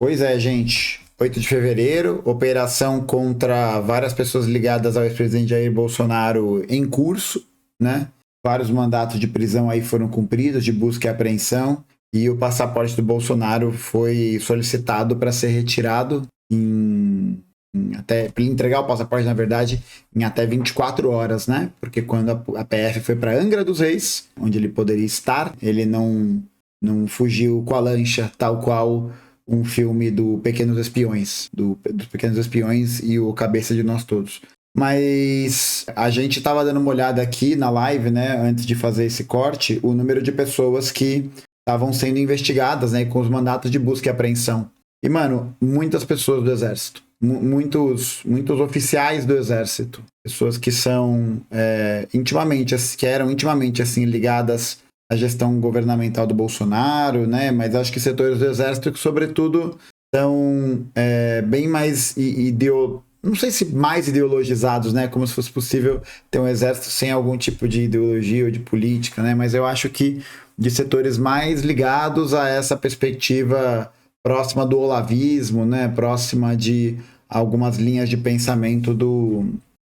Pois é, gente. 8 de fevereiro, operação contra várias pessoas ligadas ao ex-presidente Jair Bolsonaro em curso, né? Vários mandatos de prisão aí foram cumpridos, de busca e apreensão, e o passaporte do Bolsonaro foi solicitado para ser retirado até para entregar o passaporte, na verdade, em até 24 horas, né? Porque quando a PF foi para Angra dos Reis, onde ele poderia estar, ele não fugiu com a lancha, tal qual um filme do Pequenos Espiões, dos Pequenos Espiões e o Cabeça de Nós Todos. Mas a gente estava dando uma olhada aqui na live, né, antes de fazer esse corte, o número de pessoas que estavam sendo investigadas, né, com os mandatos de busca e apreensão. E, mano, muitas pessoas do Exército, muitos oficiais do Exército, pessoas que são que eram intimamente assim ligadas a gestão governamental do Bolsonaro, né? Mas acho que setores do Exército que, sobretudo, são bem mais não sei se mais ideologizados, né? Como se fosse possível ter um exército sem algum tipo de ideologia ou de política, né? Mas eu acho que de setores mais ligados a essa perspectiva próxima do olavismo, né? Próxima de algumas linhas de pensamento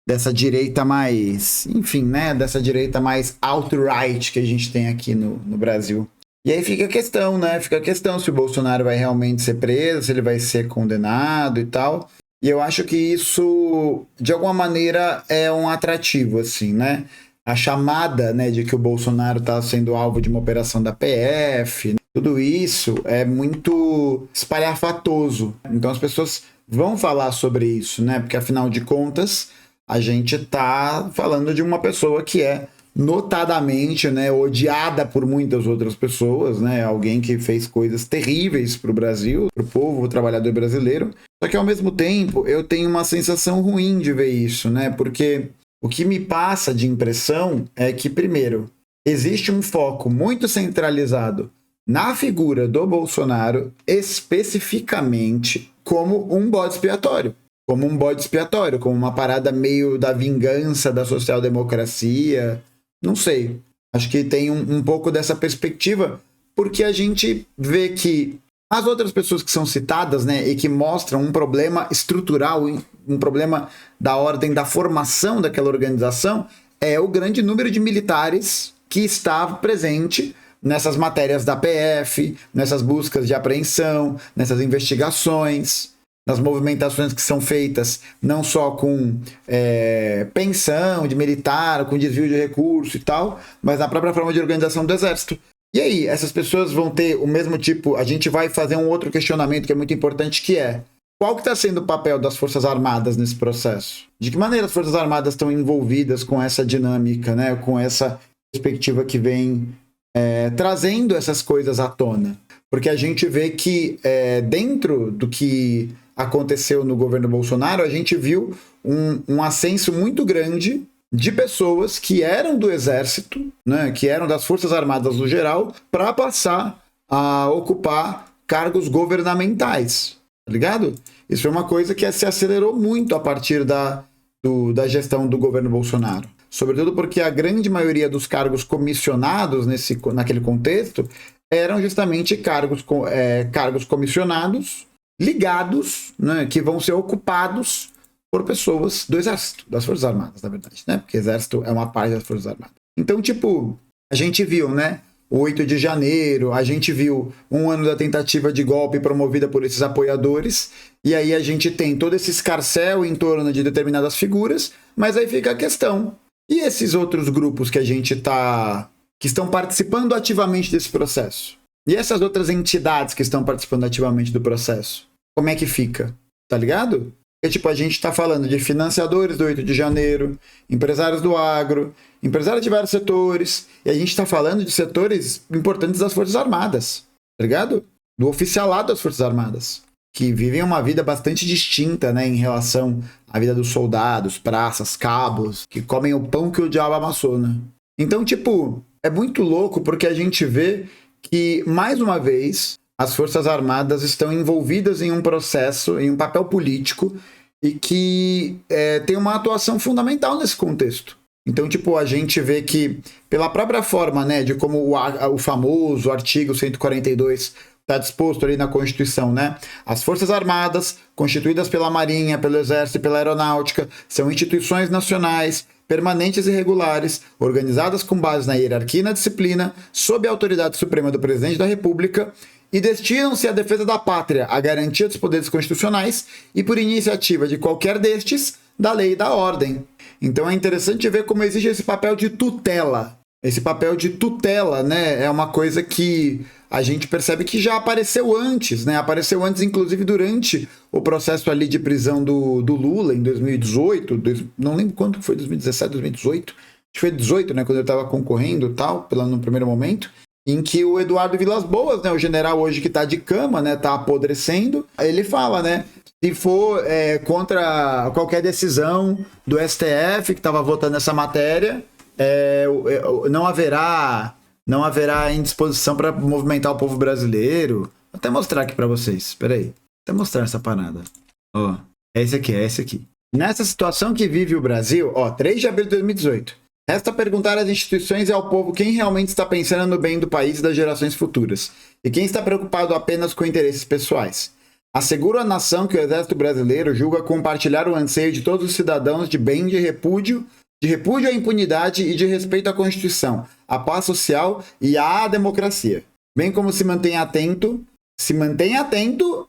dessa direita mais, enfim, né, dessa direita mais alt-right que a gente tem aqui no Brasil. E aí fica a questão, né, se o Bolsonaro vai realmente ser preso, se ele vai ser condenado e tal. E eu acho que isso, de alguma maneira, é um atrativo, assim, né? A chamada, né, de que o Bolsonaro está sendo alvo de uma operação da PF, tudo isso é muito espalhafatoso. Então as pessoas vão falar sobre isso, né? Porque, afinal de contas, a gente tá falando de uma pessoa que é notadamente, né, odiada por muitas outras pessoas, né, alguém que fez coisas terríveis para o Brasil, para o povo, o trabalhador brasileiro. Só que, ao mesmo tempo, eu tenho uma sensação ruim de ver isso, né, porque o que me passa de impressão é que, primeiro, existe um foco muito centralizado na figura do Bolsonaro, especificamente como um bode expiatório. Como uma parada meio da vingança da social-democracia. Não sei. Acho que tem um pouco dessa perspectiva, porque a gente vê que as outras pessoas que são citadas, né, e que mostram um problema estrutural, um problema da ordem da formação daquela organização, é o grande número de militares que estava presente nessas matérias da PF, nessas buscas de apreensão, nessas investigações, nas movimentações que são feitas não só com pensão de militar, com desvio de recurso e tal, mas na própria forma de organização do Exército. E aí, essas pessoas vão ter o mesmo tipo... A gente vai fazer um outro questionamento que é muito importante, que é: qual que está sendo o papel das Forças Armadas nesse processo? De que maneira as Forças Armadas estão envolvidas com essa dinâmica, né? Com essa perspectiva que vem trazendo essas coisas à tona? Porque a gente vê que dentro do que aconteceu no governo Bolsonaro, a gente viu um ascenso muito grande de pessoas que eram do Exército, né, que eram das Forças Armadas no geral, para passar a ocupar cargos governamentais, tá ligado? Isso foi uma coisa que se acelerou muito a partir da gestão do governo Bolsonaro. Sobretudo porque a grande maioria dos cargos comissionados naquele contexto eram justamente cargos comissionados ligados, né, que vão ser ocupados por pessoas do Exército, das Forças Armadas, na verdade, né? Porque o Exército é uma parte das Forças Armadas. Então, tipo, a gente viu, né? O 8 de janeiro, a gente viu um ano da tentativa de golpe promovida por esses apoiadores, e aí a gente tem todo esse escarcéu em torno de determinadas figuras, mas aí fica a questão: e esses outros grupos que que estão participando ativamente desse processo? E essas outras entidades que estão participando ativamente do processo? Como é que fica? Tá ligado? Porque, tipo, a gente tá falando de financiadores do 8 de janeiro, empresários do agro, empresários de vários setores, e a gente tá falando de setores importantes das Forças Armadas, tá ligado? Do oficialado das Forças Armadas, que vivem uma vida bastante distinta, né, em relação à vida dos soldados, praças, cabos, que comem o pão que o diabo amassou, né? Então, tipo, é muito louco porque a gente vê que, mais uma vez, as Forças Armadas estão envolvidas em um processo, em um papel político, e que tem uma atuação fundamental nesse contexto. Então, tipo, a gente vê que, pela própria forma, né, de como o famoso artigo 142 está disposto ali na Constituição, né? As Forças Armadas, constituídas pela Marinha, pelo Exército e pela Aeronáutica, são instituições nacionais, permanentes e regulares, organizadas com base na hierarquia e na disciplina, sob a autoridade suprema do Presidente da República, e destinam-se à defesa da pátria, à garantia dos poderes constitucionais e, por iniciativa de qualquer destes, da lei e da ordem. Então é interessante ver como existe esse papel de tutela. Esse papel de tutela, né, é uma coisa que a gente percebe que já apareceu antes, né? Apareceu antes, inclusive, durante o processo ali de prisão do Lula, em 2018, não lembro quanto foi, 2017, 2018, acho que foi 18, né, quando eu estava concorrendo e tal, no primeiro momento, em que o Eduardo Vilas Boas, né, o general hoje que está de cama, né, está apodrecendo, ele fala, né, se for contra qualquer decisão do STF que estava votando essa matéria, não haverá indisposição para movimentar o povo brasileiro. Vou até mostrar aqui para vocês, espera aí, até mostrar essa parada. Ó, é esse aqui. Nessa situação que vive o Brasil, 3 de abril de 2018, resta perguntar às instituições e ao povo quem realmente está pensando no bem do país e das gerações futuras, e quem está preocupado apenas com interesses pessoais. Asseguro à nação que o Exército Brasileiro julga compartilhar o anseio de todos os cidadãos de bem de repúdio à impunidade e de respeito à Constituição, à paz social e à democracia, bem como se mantém atento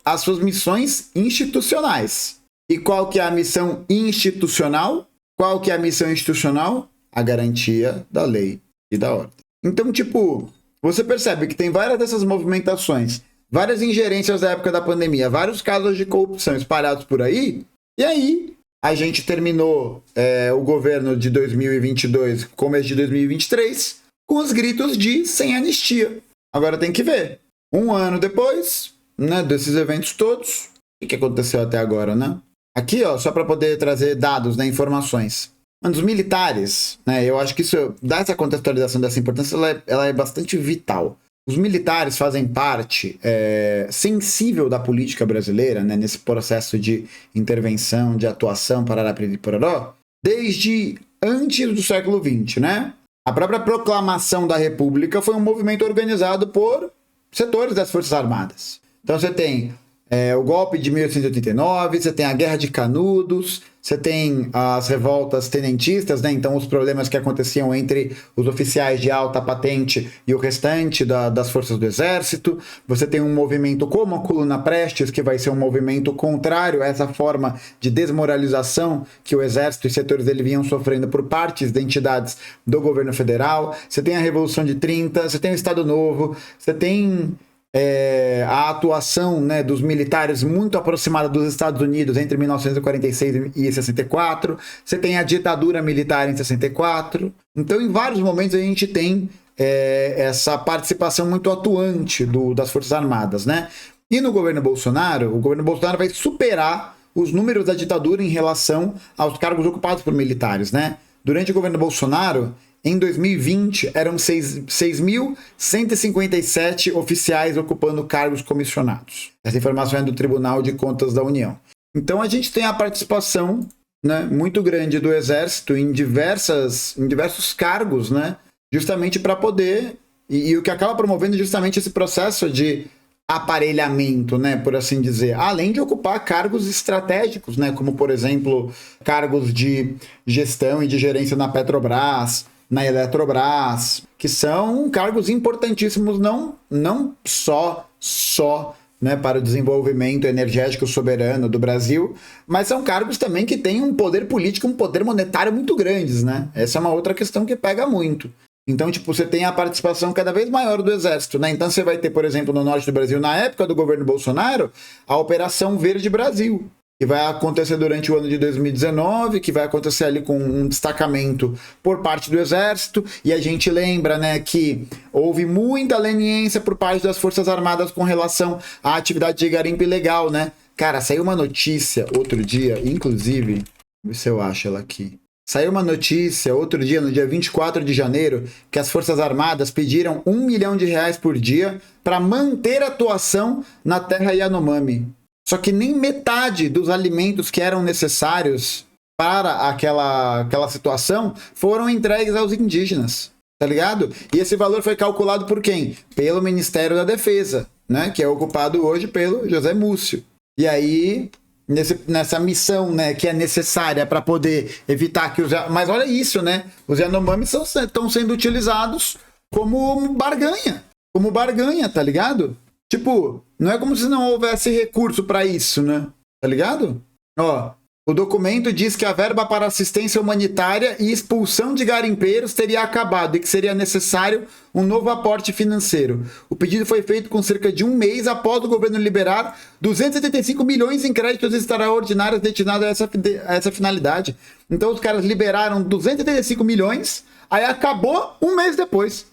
às suas missões institucionais. E qual que é a missão institucional? A garantia da lei e da ordem. Então, você percebe que tem várias dessas movimentações, várias ingerências da época da pandemia, vários casos de corrupção espalhados por aí, e aí a gente terminou o governo de 2022, começo de 2023, com os gritos de sem anistia. Agora tem que ver. Um ano depois, né, desses eventos todos, o que aconteceu até agora, né? Aqui, só para poder trazer dados, né, informações. Os militares, né, eu acho que isso dá essa contextualização dessa importância, ela é bastante vital. Os militares fazem parte sensível da política brasileira, né, nesse processo de intervenção, de atuação, parará, desde antes do século XX, né? A própria proclamação da República foi um movimento organizado por setores das Forças Armadas. Então você tem o golpe de 1889, você tem a Guerra de Canudos, você tem as revoltas tenentistas, né? Então os problemas que aconteciam entre os oficiais de alta patente e o restante das forças do exército. Você tem um movimento como a Coluna Prestes, que vai ser um movimento contrário a essa forma de desmoralização que o exército e setores dele vinham sofrendo por partes de entidades do governo federal. Você tem a Revolução de 30, você tem o Estado Novo, você tem a atuação, né, dos militares muito aproximada dos Estados Unidos entre 1946 e 64, você tem a ditadura militar em 64, então em vários momentos a gente tem essa participação muito atuante das Forças Armadas, né? E no governo Bolsonaro, o governo Bolsonaro vai superar os números da ditadura em relação aos cargos ocupados por militares, né? Durante o governo Bolsonaro, em 2020, eram 6.157 oficiais ocupando cargos comissionados. Essa informação é do Tribunal de Contas da União. Então a gente tem a participação, né, muito grande do Exército em diversos cargos, né, justamente para poder... E o que acaba promovendo justamente esse processo de aparelhamento, né, por assim dizer, além de ocupar cargos estratégicos, né, como, por exemplo, cargos de gestão e de gerência na Petrobras, na Eletrobras, que são cargos importantíssimos não só né, para o desenvolvimento energético soberano do Brasil, mas são cargos também que têm um poder político, um poder monetário muito grandes, né? Essa é uma outra questão que pega muito. Então, você tem a participação cada vez maior do Exército, né? Então, você vai ter, por exemplo, no norte do Brasil, na época do governo Bolsonaro, a Operação Verde Brasil, que vai acontecer durante o ano de 2019, que vai acontecer ali com um destacamento por parte do Exército, e a gente lembra, né, que houve muita leniência por parte das Forças Armadas com relação à atividade de garimpo ilegal, né? Cara, saiu uma notícia outro dia, inclusive, deixa eu ver se eu acho ela aqui. Saiu uma notícia outro dia, no dia 24 de janeiro, que as Forças Armadas pediram R$ 1 milhão por dia para manter a atuação na terra Yanomami. Só que nem metade dos alimentos que eram necessários para aquela situação foram entregues aos indígenas, tá ligado? E esse valor foi calculado por quem? Pelo Ministério da Defesa. né, que é ocupado hoje pelo José Múcio. E aí, nessa missão, né, que é necessária para poder evitar que os... Mas olha isso, né? Os Yanomamis estão sendo utilizados como barganha, tá ligado? Tipo, não é como se não houvesse recurso para isso, né? Tá ligado? Ó, o documento diz que a verba para assistência humanitária e expulsão de garimpeiros teria acabado e que seria necessário um novo aporte financeiro. O pedido foi feito com cerca de um mês após o governo liberar 275 milhões em créditos extraordinários destinados a essa finalidade. Então os caras liberaram 275 milhões, aí acabou um mês depois.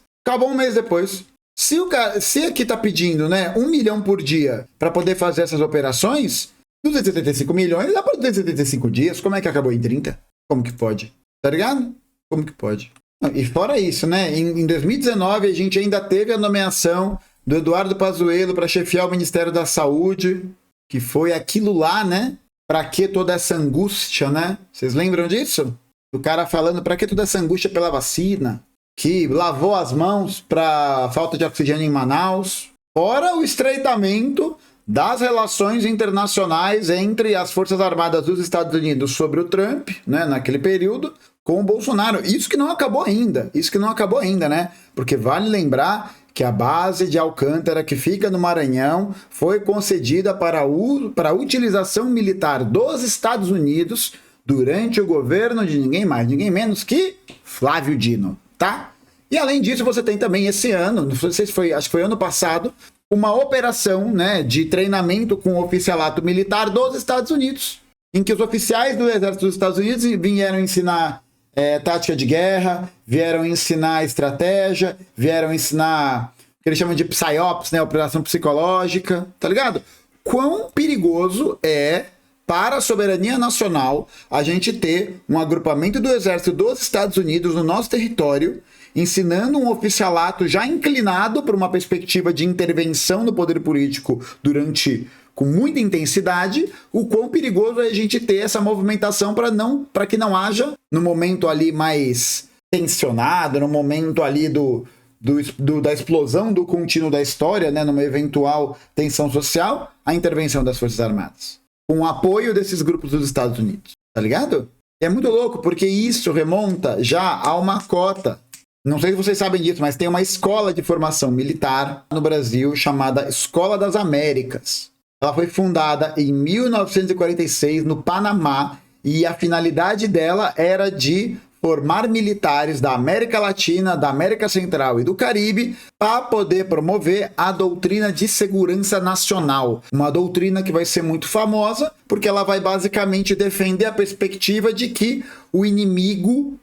Se aqui tá pedindo, né, 1 milhão por dia para poder fazer essas operações, 275 milhões dá para 275 dias. Como é que acabou em 30? Como que pode? Tá ligado? Como que pode? E fora isso, né, em 2019 a gente ainda teve a nomeação do Eduardo Pazuello para chefiar o Ministério da Saúde, que foi aquilo lá, né? Para que toda essa angústia, né? Vocês lembram disso? O cara falando para que toda essa angústia pela vacina? Que lavou as mãos para falta de oxigênio em Manaus, fora o estreitamento das relações internacionais entre as Forças Armadas dos Estados Unidos sobre o Trump, né, naquele período, com o Bolsonaro. Isso que não acabou ainda, né? Porque vale lembrar que a base de Alcântara, que fica no Maranhão, foi concedida para a utilização militar dos Estados Unidos durante o governo de ninguém mais, ninguém menos que Flávio Dino. Tá? E além disso, você tem também esse ano, não sei se foi, acho que foi ano passado, uma operação, né, de treinamento com o oficialato militar dos Estados Unidos, em que os oficiais do Exército dos Estados Unidos vieram ensinar tática de guerra, vieram ensinar estratégia, vieram ensinar o que eles chamam de PSYOPs, né, operação psicológica, tá ligado? Quão perigoso é para a soberania nacional a gente ter um agrupamento do exército dos Estados Unidos no nosso território, ensinando um oficialato já inclinado para uma perspectiva de intervenção no poder político com muita intensidade, o quão perigoso é a gente ter essa movimentação para que não haja, no momento ali mais tensionado, no momento ali da explosão do contínuo da história, né, numa eventual tensão social, a intervenção das Forças Armadas, com o apoio desses grupos dos Estados Unidos, tá ligado? É muito louco, porque isso remonta já a uma cota. Não sei se vocês sabem disso, mas tem uma escola de formação militar no Brasil chamada Escola das Américas. Ela foi fundada em 1946 no Panamá e a finalidade dela era de formar militares da América Latina, da América Central e do Caribe para poder promover a doutrina de segurança nacional. Uma doutrina que vai ser muito famosa porque ela vai basicamente defender a perspectiva de que o inimigo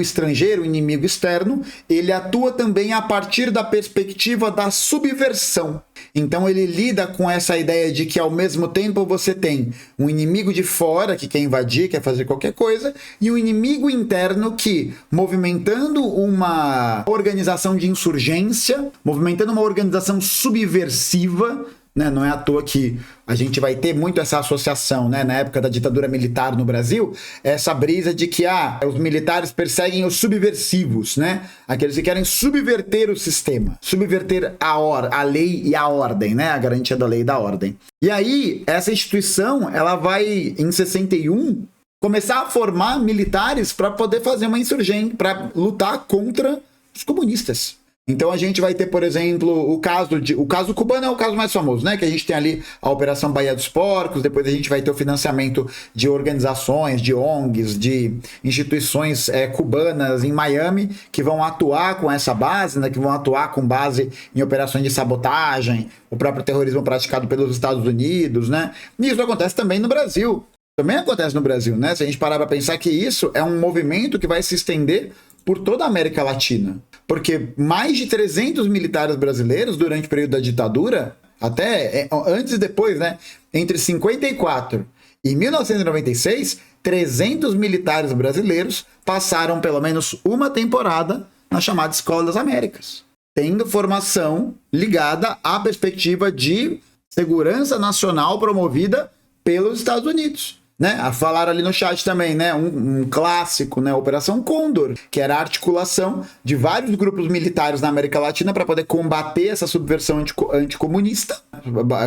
estrangeiro, o inimigo externo, ele atua também a partir da perspectiva da subversão. Então ele lida com essa ideia de que ao mesmo tempo você tem um inimigo de fora que quer invadir, quer fazer qualquer coisa, e um inimigo interno que, movimentando uma organização de insurgência, movimentando uma organização subversiva, né? Não é à toa que a gente vai ter muito essa associação, né? Na época da ditadura militar no Brasil, essa brisa de que os militares perseguem os subversivos, né? Aqueles que querem subverter o sistema, subverter a lei e a ordem, né? A garantia da lei e da ordem. E aí, essa instituição, ela vai, em 61, começar a formar militares para poder fazer uma insurgência, para lutar contra os comunistas. Então a gente vai ter, por exemplo, o caso cubano é o caso mais famoso, né? Que a gente tem ali a Operação Baía dos Porcos, depois a gente vai ter o financiamento de organizações, de ONGs, de instituições cubanas em Miami, que vão atuar com essa base, né? Que vão atuar com base em operações de sabotagem, o próprio terrorismo praticado pelos Estados Unidos, né? E isso acontece também no Brasil. Também acontece no Brasil, né? Se a gente parar para pensar que isso é um movimento que vai se estender por toda a América Latina. Porque mais de 300 militares brasileiros, durante o período da ditadura, até antes e depois, né? Entre 54 e 1996, 300 militares brasileiros passaram pelo menos uma temporada na chamada Escola das Américas, tendo formação ligada à perspectiva de segurança nacional promovida pelos Estados Unidos. né? Falaram ali no chat também, né? Um clássico, né? Operação Condor, que era a articulação de vários grupos militares na América Latina para poder combater essa subversão anticomunista,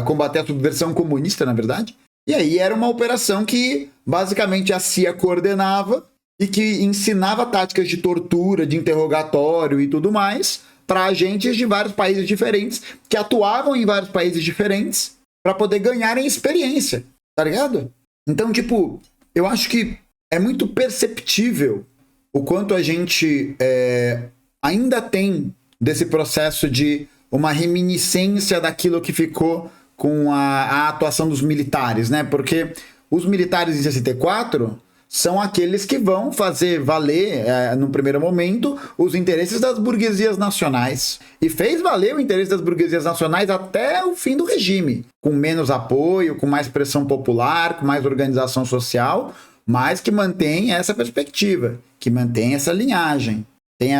combater a subversão comunista, na verdade. E aí era uma operação que basicamente a CIA coordenava e que ensinava táticas de tortura, de interrogatório e tudo mais para agentes de vários países diferentes que atuavam em vários países diferentes para poder ganharem experiência, tá ligado? Então, tipo, eu acho que é muito perceptível o quanto a gente ainda tem desse processo de uma reminiscência daquilo que ficou com a atuação dos militares, né? Porque os militares em 64 são aqueles que vão fazer valer, no primeiro momento, os interesses das burguesias nacionais. E fez valer o interesse das burguesias nacionais até o fim do regime, com menos apoio, com mais pressão popular, com mais organização social, mas que mantém essa perspectiva, que mantém essa linhagem. Tem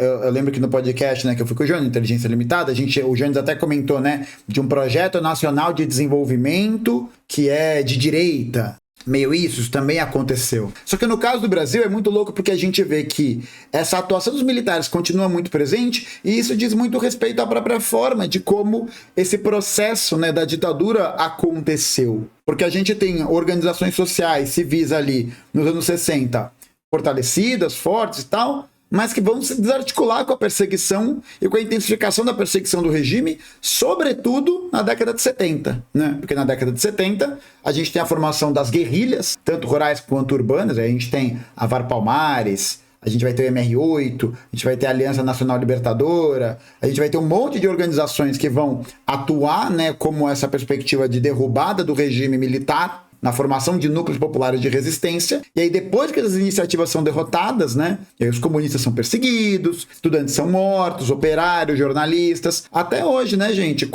eu lembro que no podcast, né, que eu fui com o Jones, Inteligência Limitada, o Jones até comentou, né, de um projeto nacional de desenvolvimento que é de direita. Meio isso também aconteceu. Só que no caso do Brasil é muito louco porque a gente vê que essa atuação dos militares continua muito presente e isso diz muito respeito à própria forma de como esse processo, né, da ditadura aconteceu. Porque a gente tem organizações sociais, civis ali nos anos 60 fortalecidas, fortes e tal, mas que vão se desarticular com a perseguição e com a intensificação da perseguição do regime, sobretudo na década de 70, né? Porque na década de 70 a gente tem a formação das guerrilhas, tanto rurais quanto urbanas, a gente tem a VAR Palmares, a gente vai ter o MR8, a gente vai ter a Aliança Nacional Libertadora, a gente vai ter um monte de organizações que vão atuar, né, como essa perspectiva de derrubada do regime militar, na formação de núcleos populares de resistência, e aí depois que as iniciativas são derrotadas, né, e aí os comunistas são perseguidos, estudantes são mortos, operários, jornalistas, até hoje, né, gente,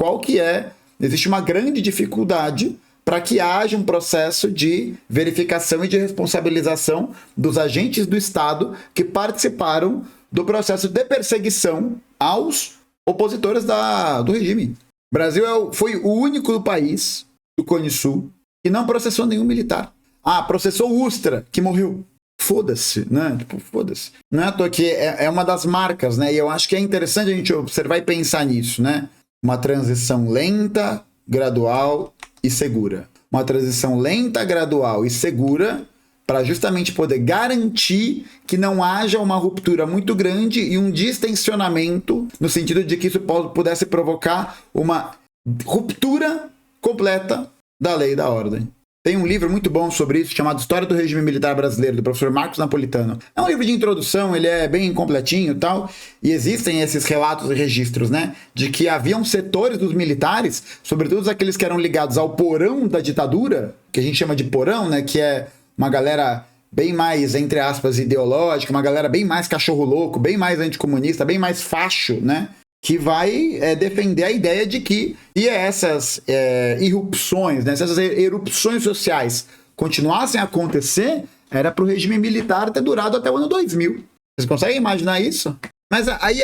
existe uma grande dificuldade para que haja um processo de verificação e de responsabilização dos agentes do Estado que participaram do processo de perseguição aos opositores do regime. O Brasil foi o único país do Cone Sul que não processou nenhum militar. Processou o Ustra, que morreu. Foda-se, né? Tipo, foda-se. Não é à toa que é uma das marcas, né? E eu acho que é interessante a gente observar e pensar nisso, né? Uma transição lenta, gradual e segura. Uma transição lenta, gradual e segura para justamente poder garantir que não haja uma ruptura muito grande e um distensionamento no sentido de que isso pudesse provocar uma ruptura completa da lei e da ordem. Tem um livro muito bom sobre isso, chamado História do Regime Militar Brasileiro, do professor Marcos Napolitano. É um livro de introdução, ele é bem completinho e tal, e existem esses relatos e registros, né, de que haviam setores dos militares, sobretudo aqueles que eram ligados ao porão da ditadura, que a gente chama de porão, né, que é uma galera bem mais, entre aspas, ideológica, uma galera bem mais cachorro louco, bem mais anticomunista, bem mais facho, né, que vai defender a ideia de que essas irrupções, né, se essas erupções sociais continuassem a acontecer, era para o regime militar ter durado até o ano 2000. Vocês conseguem imaginar isso? Mas aí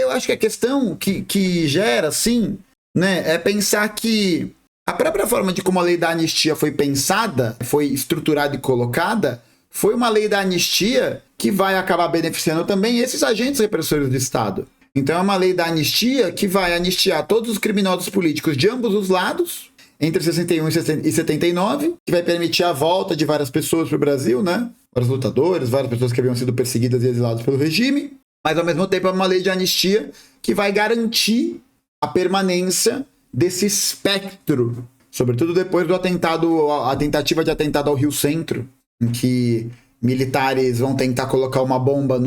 eu acho que a questão que gera, assim, né, é pensar que a própria forma de como a lei da anistia foi pensada, foi estruturada e colocada, foi uma lei da anistia que vai acabar beneficiando também esses agentes repressores do Estado. Então é uma lei da anistia que vai anistiar todos os criminosos políticos de ambos os lados, entre 61 e 79, que vai permitir a volta de várias pessoas para o Brasil, né? Vários lutadores, várias pessoas que haviam sido perseguidas e exiladas pelo regime, mas ao mesmo tempo é uma lei de anistia que vai garantir a permanência desse espectro, sobretudo depois do a tentativa de atentado ao Rio Centro, em que militares vão tentar colocar uma bomba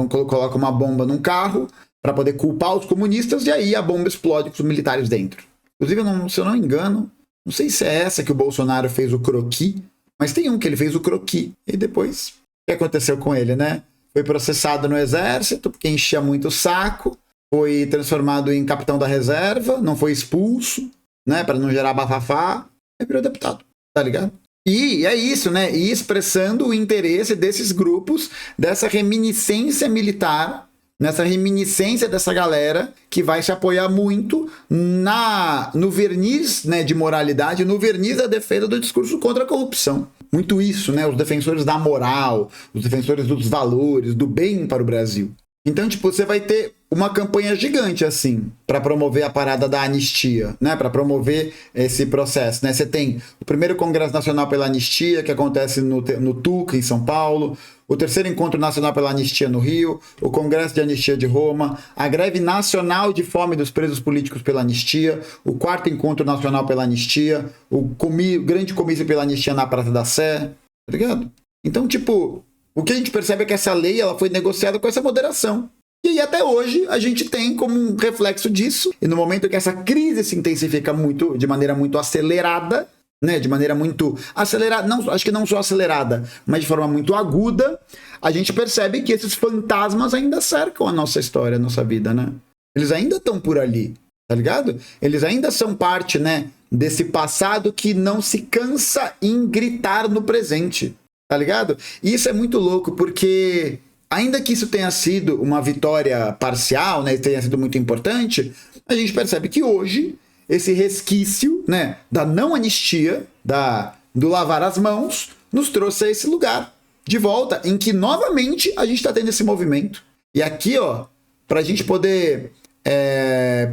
colocar uma bomba num carro para poder culpar os comunistas, e aí a bomba explode com os militares dentro. Inclusive, se eu não me engano, não sei se é essa que o Bolsonaro fez o croquis, mas tem um que ele fez o croquis. E depois, o que aconteceu com ele, né? Foi processado no exército, porque enchia muito o saco, foi transformado em capitão da reserva, não foi expulso, né? Para não gerar bafafá, e virou deputado, tá ligado? E é isso, né? E expressando o interesse desses grupos, dessa reminiscência militar nessa reminiscência dessa galera que vai se apoiar muito no verniz, né, de moralidade, no verniz da defesa do discurso contra a corrupção. Muito isso, né? Os defensores da moral, os defensores dos valores, do bem para o Brasil. Então, tipo, você vai ter uma campanha gigante, assim, para promover a parada da anistia, né? Para promover esse processo, né? Você tem o primeiro Congresso Nacional pela Anistia, que acontece no TUC, em São Paulo, o terceiro Encontro Nacional pela Anistia no Rio, o Congresso de Anistia de Roma, a Greve Nacional de Fome dos Presos Políticos pela Anistia, o quarto Encontro Nacional pela Anistia, o Grande Comício pela Anistia na Praça da Sé, tá ligado? Então, tipo, o que a gente percebe é que essa lei ela foi negociada com essa moderação. E aí, até hoje, a gente tem como um reflexo disso, e no momento que essa crise se intensifica de maneira muito acelerada, né, de maneira muito acelerada, não, acho que não só acelerada, mas de forma muito aguda, a gente percebe que esses fantasmas ainda cercam a nossa história, a nossa vida, né? Eles ainda estão por ali, tá ligado? Eles ainda são parte, né, desse passado que não se cansa em gritar no presente, tá ligado? E isso é muito louco, porque ainda que isso tenha sido uma vitória parcial, né, tenha sido muito importante, a gente percebe que hoje esse resquício, né, da não anistia, do lavar as mãos, nos trouxe a esse lugar de volta, em que novamente a gente está tendo esse movimento. E aqui, ó, para a gente poder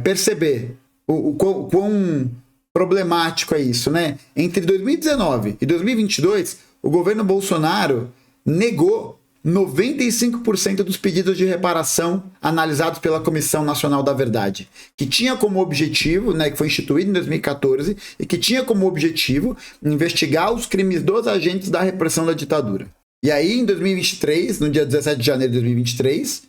perceber o quão problemático é isso, né? Entre 2019 e 2022, o governo Bolsonaro negou 95% dos pedidos de reparação analisados pela Comissão Nacional da Verdade, que tinha como objetivo, né, que foi instituído em 2014, e que tinha como objetivo investigar os crimes dos agentes da repressão da ditadura. E aí, em 2023, no dia 17 de janeiro de 2023,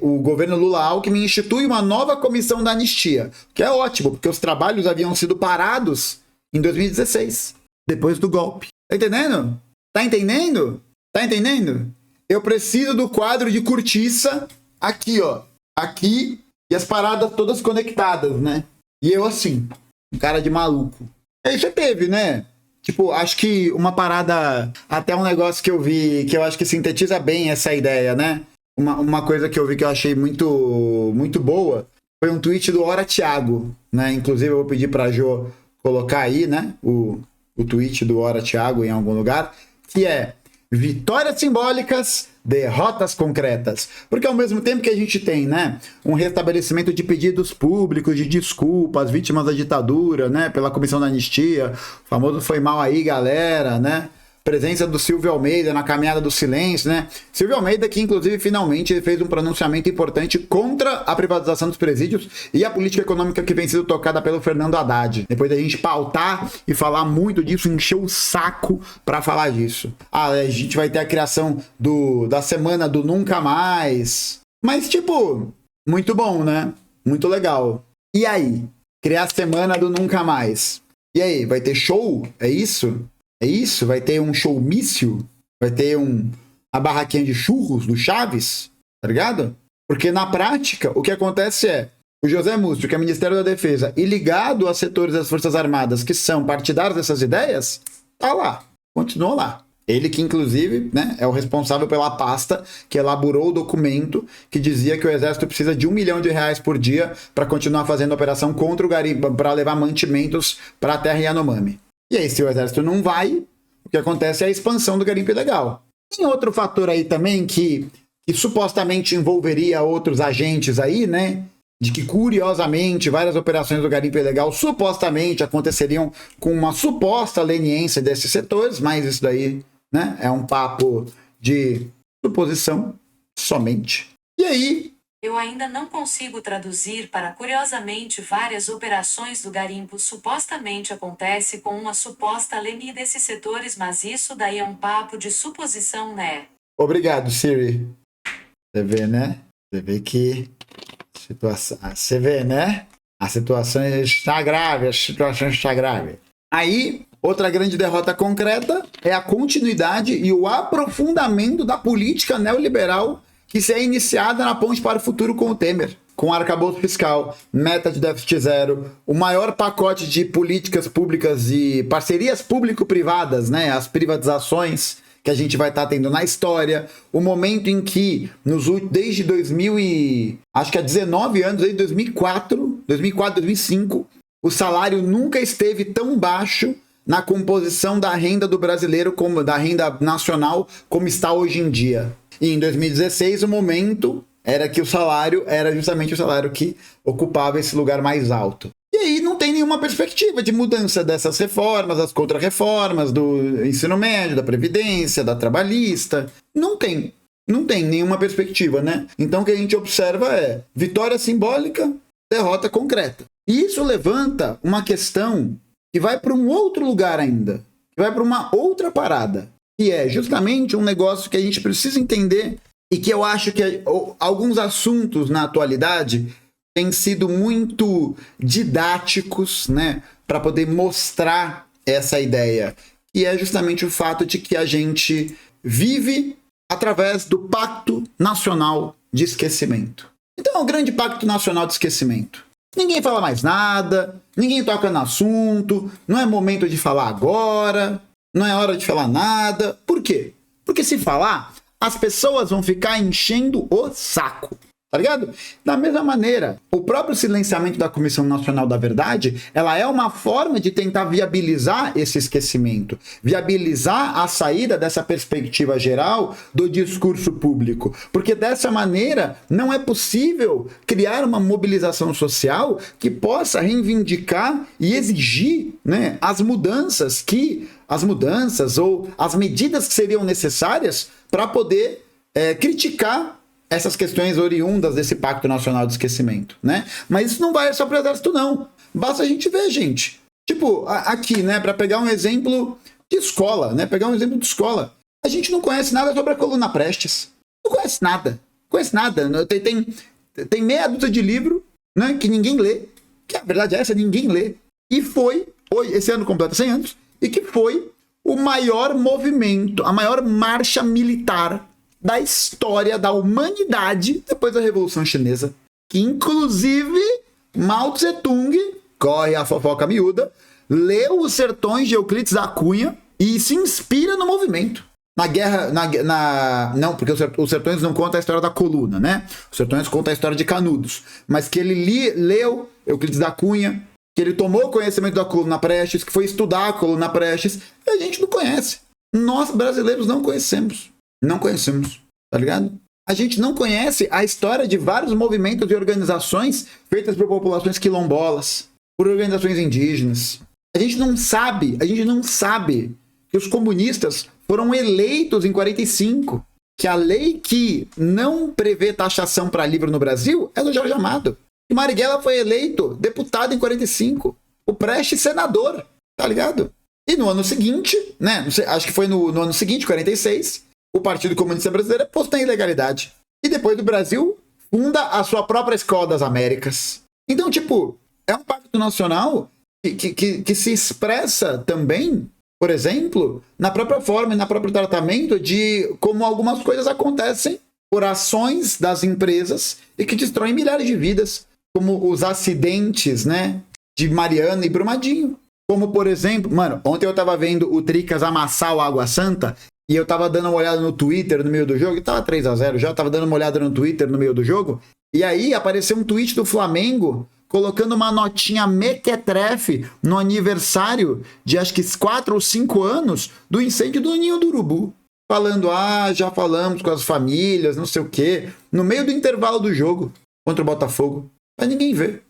o governo Lula-Alckmin institui uma nova comissão da anistia, que é ótimo, porque os trabalhos haviam sido parados em 2016, depois do golpe. Tá entendendo? Tá entendendo? Tá entendendo? Eu preciso do quadro de cortiça aqui, ó. Aqui, e as paradas todas conectadas, né? E eu assim, um cara de maluco. Aí você teve, né? Tipo, acho que uma parada, até um negócio que eu vi, que eu acho que sintetiza bem essa ideia, né? Uma coisa que eu vi que eu achei muito, muito boa, foi um tweet do Hora Thiago, né? Inclusive eu vou pedir pra Jo colocar aí, né? O tweet do Hora Thiago em algum lugar, que é: vitórias simbólicas, derrotas concretas. Porque ao mesmo tempo que a gente tem, né, um restabelecimento de pedidos públicos de desculpa às vítimas da ditadura, né, pela Comissão da Anistia, o famoso foi mal aí, galera, né? Presença do Silvio Almeida na caminhada do silêncio, né? Silvio Almeida que, inclusive, finalmente fez um pronunciamento importante contra a privatização dos presídios e a política econômica que vem sendo tocada pelo Fernando Haddad. Depois da gente pautar e falar muito disso, encher o saco pra falar disso. A gente vai ter a criação da semana do Nunca Mais. Mas, tipo, muito bom, né? Muito legal. E aí? Criar a semana do Nunca Mais. E aí, vai ter show? É isso? É isso? Vai ter um showmício? Vai ter a barraquinha de churros do Chaves? Tá ligado? Porque na prática, o que acontece é o José Múcio, que é Ministério da Defesa, e ligado a setores das Forças Armadas que são partidários dessas ideias, tá lá. Continua lá. Ele que, inclusive, né, é o responsável pela pasta que elaborou o documento que dizia que o Exército precisa de R$1 milhão por dia para continuar fazendo operação contra o garimpo, para levar mantimentos para a terra Yanomami. E aí, se o Exército não vai, o que acontece é a expansão do garimpo ilegal. Tem outro fator aí também que supostamente envolveria outros agentes aí, né? De que, curiosamente, várias operações do garimpo ilegal supostamente aconteceriam com uma suposta leniência desses setores, mas isso daí, né, é um papo de suposição somente. E aí... Eu ainda não consigo traduzir para curiosamente várias operações do garimpo supostamente acontece com uma suposta leniência desses setores, mas isso daí é um papo de suposição, né? Obrigado, Siri. Você vê, né? Você vê que... Você vê, né? A situação está grave, a situação está grave. Aí, outra grande derrota concreta é a continuidade e o aprofundamento da política neoliberal que se é iniciada na ponte para o futuro com o Temer. Com arcabouço fiscal, meta de déficit zero, o maior pacote de políticas públicas e parcerias público-privadas, né? As privatizações que a gente vai estar tendo na história, o momento em que, desde 2000 e... acho que há 19 anos, desde 2004, 2005, o salário nunca esteve tão baixo na composição da renda do brasileiro, como da renda nacional, como está hoje em dia. E em 2016, o momento era que o salário era justamente o salário que ocupava esse lugar mais alto. E aí não tem nenhuma perspectiva de mudança dessas reformas, das contra-reformas, do ensino médio, da previdência, da trabalhista. Não tem nenhuma perspectiva, né? Então o que a gente observa é vitória simbólica, derrota concreta. E isso levanta uma questão que vai para um outro lugar ainda, que vai para uma outra parada, que é justamente um negócio que a gente precisa entender e que eu acho que alguns assuntos na atualidade têm sido muito didáticos, né, para poder mostrar essa ideia, e é justamente o fato de que a gente vive através do Pacto Nacional de Esquecimento. Então é o grande Pacto Nacional de Esquecimento. Ninguém fala mais nada, ninguém toca no assunto, não é momento de falar agora, não é hora de falar nada. Por quê? Porque se falar, as pessoas vão ficar enchendo o saco. Tá ligado? Da mesma maneira, o próprio silenciamento da Comissão Nacional da Verdade, ela é uma forma de tentar viabilizar esse esquecimento, viabilizar a saída dessa perspectiva geral do discurso público, porque dessa maneira não é possível criar uma mobilização social que possa reivindicar e exigir, né, as mudanças ou as medidas que seriam necessárias para poder criticar essas questões oriundas desse Pacto Nacional de Esquecimento, né? Mas isso não vai só para o Exército, não. Basta a gente ver, gente. Tipo, aqui, né, para pegar um exemplo de escola, né? Pegar um exemplo de escola. A gente não conhece nada sobre a coluna Prestes. Não conhece nada. Conhece nada. Tem meia dúzia de livro, né, que ninguém lê. Que a verdade é essa, ninguém lê. E foi, esse ano completa 100 anos, e que foi o maior movimento, a maior marcha militar da história da humanidade depois da Revolução Chinesa, que inclusive Mao Tse-tung, corre a fofoca miúda, leu Os Sertões de Euclides da Cunha e se inspira no movimento. Na guerra, não, porque os Sertões não conta a história da coluna, né? Os Sertões conta a história de Canudos, mas que ele leu Euclides da Cunha, que ele tomou conhecimento da coluna Prestes, que foi estudar a coluna Prestes, e a gente não conhece. Nós brasileiros não conhecemos. Não conhecemos, tá ligado? A gente não conhece a história de vários movimentos e organizações feitas por populações quilombolas, por organizações indígenas. A gente não sabe que os comunistas foram eleitos em 45, que a lei que não prevê taxação para livro no Brasil é do Jorge Amado. E Marighella foi eleito deputado em 45, o Prestes senador, tá ligado? E no ano seguinte, né, não sei, acho que foi no ano seguinte, 46, o Partido Comunista Brasileiro é posto em ilegalidade. E depois do Brasil, funda a sua própria Escola das Américas. Então, tipo, é um pacto nacional que se expressa também, por exemplo, na própria forma e na próprio tratamento de como algumas coisas acontecem por ações das empresas e que destroem milhares de vidas, como os acidentes, né, de Mariana e Brumadinho. Como, por exemplo, mano, ontem eu tava vendo o Tricas amassar o Água Santa e eu tava dando uma olhada no Twitter no meio do jogo, e tava 3-0 já, eu tava dando uma olhada no Twitter no meio do jogo, e aí apareceu um tweet do Flamengo colocando uma notinha mequetrefe no aniversário de acho que 4 ou 5 anos do incêndio do Ninho do Urubu. Falando, já falamos com as famílias, não sei o quê, no meio do intervalo do jogo contra o Botafogo. Vai ninguém ver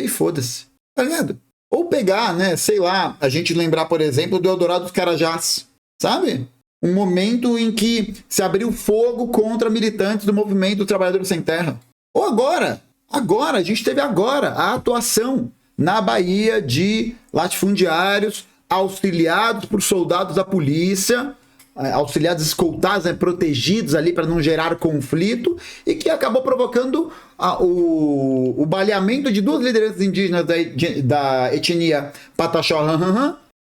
e foda-se, tá ligado? Ou pegar, né, sei lá, a gente lembrar, por exemplo, do Eldorado dos Carajás, sabe? Um momento em que se abriu fogo contra militantes do movimento dos Trabalhadores Sem Terra. Ou agora, a gente teve agora a atuação na Bahia de latifundiários auxiliados por soldados da polícia, auxiliados escoltados, né, protegidos ali para não gerar conflito, e que acabou provocando o baleamento de 2 lideranças indígenas da etnia Pataxó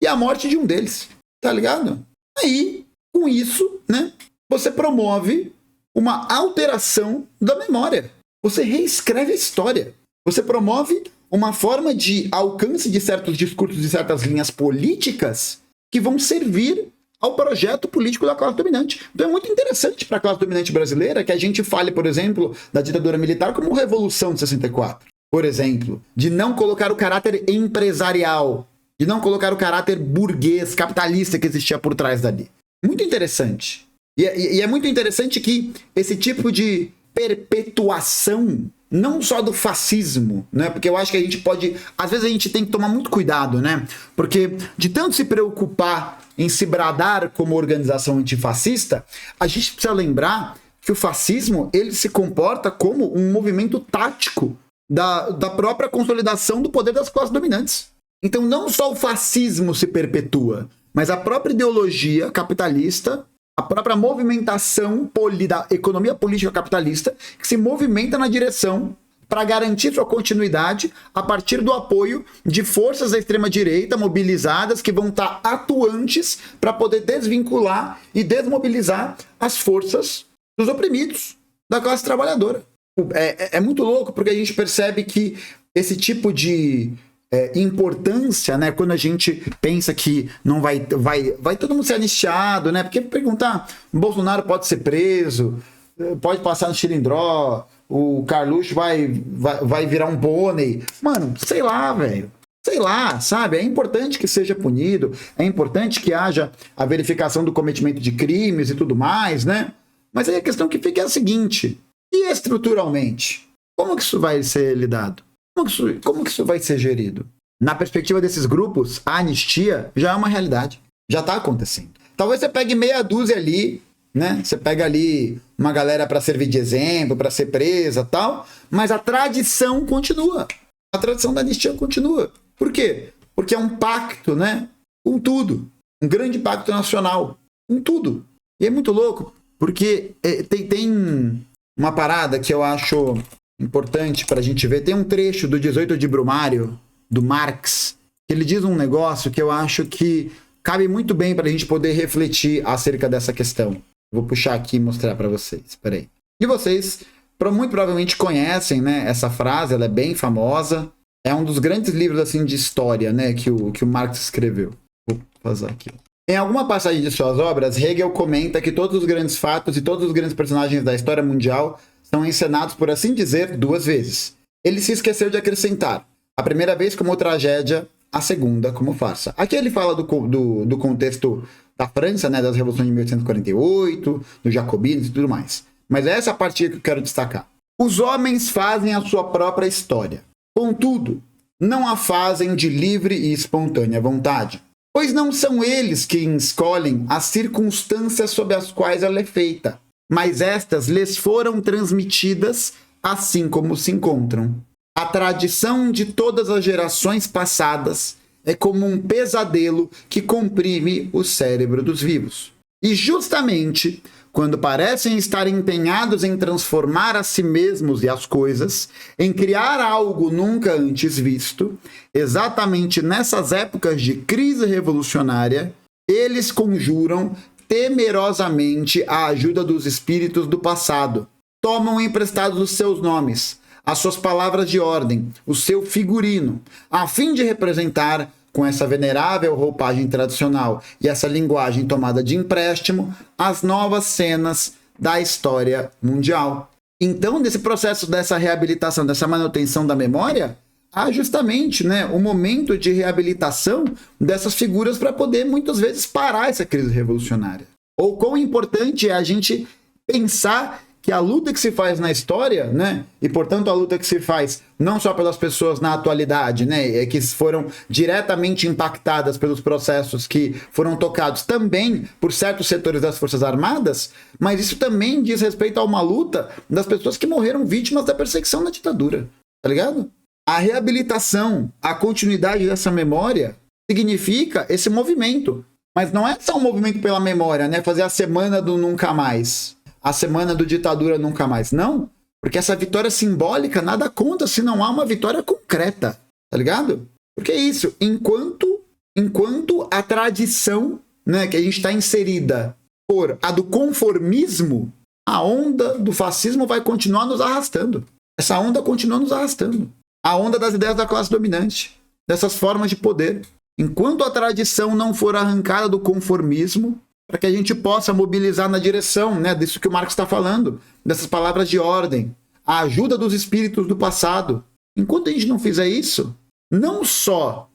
e a morte de um deles, tá ligado? Aí, com isso, né, você promove uma alteração da memória. Você reescreve a história. Você promove uma forma de alcance de certos discursos e certas linhas políticas que vão servir ao projeto político da classe dominante. Então é muito interessante para a classe dominante brasileira que a gente fale, por exemplo, da ditadura militar como Revolução de 64. Por exemplo, de não colocar o caráter empresarial, de não colocar o caráter burguês, capitalista que existia por trás dali. Muito interessante. E é muito interessante que esse tipo de perpetuação, não só do fascismo, né? Porque eu acho que a gente pode... Às vezes a gente tem que tomar muito cuidado, né? Porque de tanto se preocupar em se bradar como organização antifascista, a gente precisa lembrar que o fascismo, ele se comporta como um movimento tático da própria consolidação do poder das classes dominantes. Então não só o fascismo se perpetua, mas a própria ideologia capitalista, a própria movimentação da economia política capitalista que se movimenta na direção para garantir sua continuidade a partir do apoio de forças da extrema-direita mobilizadas que vão estar atuantes para poder desvincular e desmobilizar as forças dos oprimidos, da classe trabalhadora. É muito louco porque a gente percebe que esse tipo de importância, né, quando a gente pensa que não vai todo mundo ser anistiado, né, porque perguntar, Bolsonaro pode ser preso, pode passar no xilindró, o Carluxo vai virar um pônei, mano, sei lá, velho, sei lá, sabe, é importante que seja punido, é importante que haja a verificação do cometimento de crimes e tudo mais, né, mas aí a questão que fica é a seguinte, e estruturalmente, como que isso vai ser lidado? Como que isso vai ser gerido? Na perspectiva desses grupos, a anistia já é uma realidade. Já está acontecendo. Talvez você pegue meia dúzia ali, né? Você pega ali uma galera para servir de exemplo, para ser presa e tal, mas a tradição continua. A tradição da anistia continua. Por quê? Porque é um pacto, né? Com tudo. Um grande pacto nacional. Com tudo. E é muito louco, porque tem uma parada que eu acho importante para a gente ver. Tem um trecho do 18 de Brumário, do Marx, que ele diz um negócio que eu acho que cabe muito bem para a gente poder refletir acerca dessa questão. Vou puxar aqui e mostrar para vocês. Espera aí. E vocês muito provavelmente conhecem, né, essa frase, ela é bem famosa. É um dos grandes livros assim, de história, né, que o Marx escreveu. Vou fazer aqui. Em alguma passagem de suas obras, Hegel comenta que todos os grandes fatos e todos os grandes personagens da história mundial são encenados, por assim dizer, 2 vezes. Ele se esqueceu de acrescentar a primeira vez como tragédia, a segunda como farsa. Aqui ele fala do contexto da França, né, das revoluções de 1848, dos jacobinos e tudo mais. Mas é essa parte que eu quero destacar. Os homens fazem a sua própria história. Contudo, não a fazem de livre e espontânea vontade. Pois não são eles quem escolhem as circunstâncias sob as quais ela é feita, mas estas lhes foram transmitidas assim como se encontram. A tradição de todas as gerações passadas é como um pesadelo que comprime o cérebro dos vivos. E justamente quando parecem estar empenhados em transformar a si mesmos e as coisas, em criar algo nunca antes visto, exatamente nessas épocas de crise revolucionária, eles conjuram temerosamente a ajuda dos espíritos do passado. Tomam emprestados os seus nomes, as suas palavras de ordem, o seu figurino, a fim de representar, com essa venerável roupagem tradicional e essa linguagem tomada de empréstimo, as novas cenas da história mundial. Então, nesse processo dessa reabilitação, dessa manutenção da memória, há justamente, né, um momento de reabilitação dessas figuras para poder, muitas vezes, parar essa crise revolucionária. Ou quão importante é a gente pensar que a luta que se faz na história, né, e portanto a luta que se faz não só pelas pessoas na atualidade, né, que foram diretamente impactadas pelos processos que foram tocados também por certos setores das Forças Armadas, mas isso também diz respeito a uma luta das pessoas que morreram vítimas da perseguição na ditadura, tá ligado? A reabilitação, a continuidade dessa memória significa esse movimento, mas não é só um movimento pela memória, né, fazer a semana do nunca mais, a semana do ditadura nunca mais. Não, porque essa vitória simbólica nada conta se não há uma vitória concreta, tá ligado? Porque é isso, enquanto a tradição, né, que a gente está inserida por a do conformismo, a onda do fascismo vai continuar nos arrastando. Essa onda continua nos arrastando. A onda das ideias da classe dominante, dessas formas de poder. Enquanto a tradição não for arrancada do conformismo, para que a gente possa mobilizar na direção, né, disso que o Marcos está falando, dessas palavras de ordem, a ajuda dos espíritos do passado. Enquanto a gente não fizer isso, não só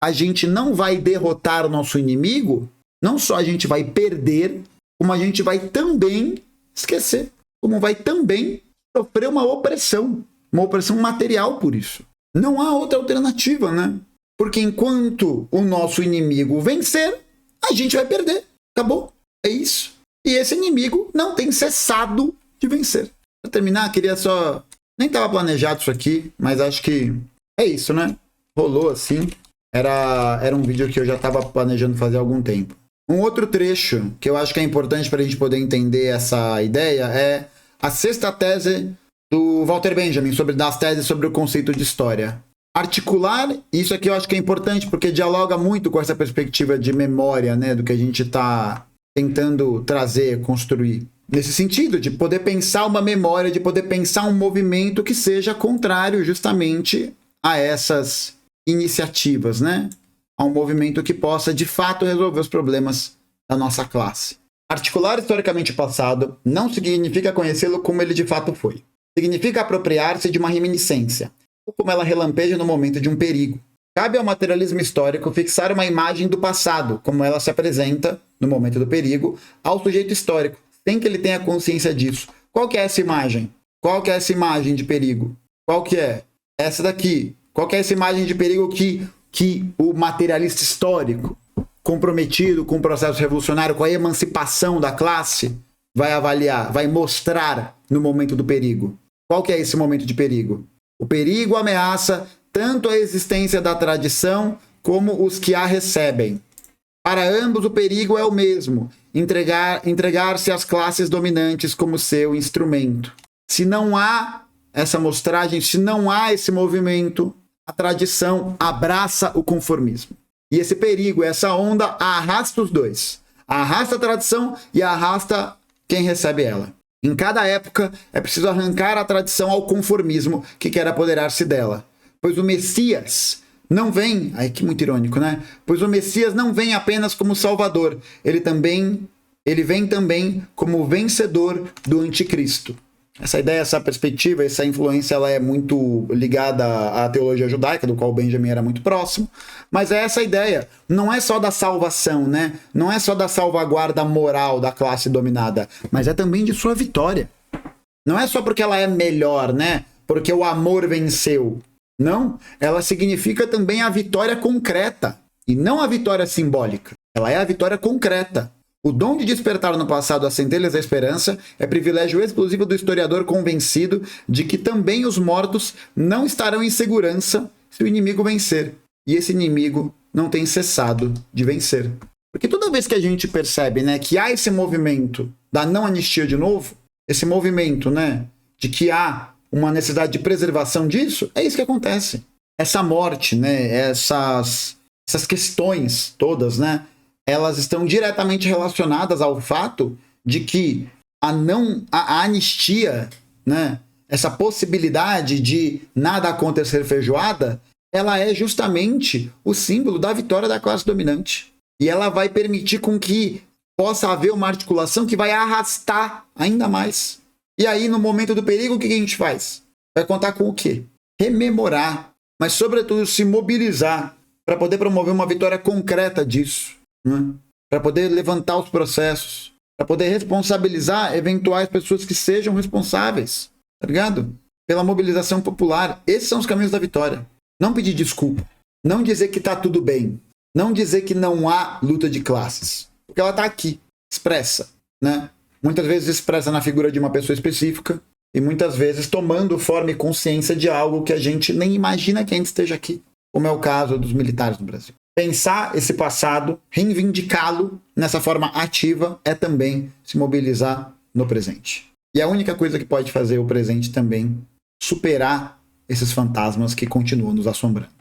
a gente não vai derrotar o nosso inimigo, não só a gente vai perder, como a gente vai também esquecer, como vai também sofrer uma opressão material por isso. Não há outra alternativa, né? Porque enquanto o nosso inimigo vencer, a gente vai perder. Acabou. É isso. E esse inimigo não tem cessado de vencer. Para terminar, queria só... Nem estava planejado isso aqui, mas acho que é isso, né? Rolou assim. Era um vídeo que eu já estava planejando fazer há algum tempo. Um outro trecho que eu acho que é importante para a gente poder entender essa ideia é a sexta tese do Walter Benjamin, das teses sobre o conceito de história. Articular, isso aqui eu acho que é importante porque dialoga muito com essa perspectiva de memória, né, do que a gente está tentando trazer, construir. Nesse sentido, de poder pensar uma memória, de poder pensar um movimento que seja contrário justamente a essas iniciativas, né? A um movimento que possa, de fato, resolver os problemas da nossa classe. Articular historicamente o passado não significa conhecê-lo como ele de fato foi. Significa apropriar-se de uma reminiscência, ou como ela relampeja no momento de um perigo. Cabe ao materialismo histórico fixar uma imagem do passado, como ela se apresenta, no momento do perigo, ao sujeito histórico, sem que ele tenha consciência disso. Qual que é essa imagem? Qual que é essa imagem de perigo? Qual que é? Essa daqui. Qual que é essa imagem de perigo que o materialista histórico, comprometido com o processo revolucionário, com a emancipação da classe, vai avaliar, vai mostrar no momento do perigo? Qual que é esse momento de perigo? O perigo ameaça tanto a existência da tradição como os que a recebem. Para ambos, o perigo é o mesmo: entregar-se às classes dominantes como seu instrumento. Se não há essa mostragem, se não há esse movimento, a tradição abraça o conformismo. E esse perigo, essa onda, arrasta os dois. Arrasta a tradição e arrasta quem recebe ela. Em cada época, é preciso arrancar a tradição ao conformismo que quer apoderar-se dela. Pois o Messias não vem... Ai, que muito irônico, né? Pois o Messias não vem apenas como Salvador. Ele vem também como vencedor do Anticristo. Essa ideia, essa perspectiva, essa influência, ela é muito ligada à teologia judaica, do qual Benjamin era muito próximo, mas é essa ideia, não é só da salvação, né? Não é só da salvaguarda moral da classe dominada, mas é também de sua vitória. Não é só porque ela é melhor, né? Porque o amor venceu. Não, ela significa também a vitória concreta, e não a vitória simbólica. Ela é a vitória concreta. O dom de despertar no passado as centelhas da esperança é privilégio exclusivo do historiador convencido de que também os mortos não estarão em segurança se o inimigo vencer. E esse inimigo não tem cessado de vencer. Porque toda vez que a gente percebe, né, que há esse movimento da não anistia de novo, esse movimento, né, de que há uma necessidade de preservação disso, é isso que acontece. Essa morte, né, essas questões todas, né, elas estão diretamente relacionadas ao fato de que a anistia, né, essa possibilidade de nada acontecer feijoada, ela é justamente o símbolo da vitória da classe dominante. E ela vai permitir com que possa haver uma articulação que vai arrastar ainda mais. E aí, no momento do perigo, o que a gente faz? Vai contar com o quê? Rememorar, mas sobretudo se mobilizar para poder promover uma vitória concreta disso. Para poder levantar os processos, para poder responsabilizar eventuais pessoas que sejam responsáveis, tá ligado? Pela mobilização popular. Esses são os caminhos da vitória. Não pedir desculpa, não dizer que tá tudo bem, não dizer que não há luta de classes, porque ela tá aqui, expressa, né? Muitas vezes expressa na figura de uma pessoa específica e muitas vezes tomando forma e consciência de algo que a gente nem imagina que ainda esteja aqui, como é o caso dos militares no Brasil. Pensar esse passado, reivindicá-lo nessa forma ativa, é também se mobilizar no presente. E a única coisa que pode fazer o presente também superar esses fantasmas que continuam nos assombrando.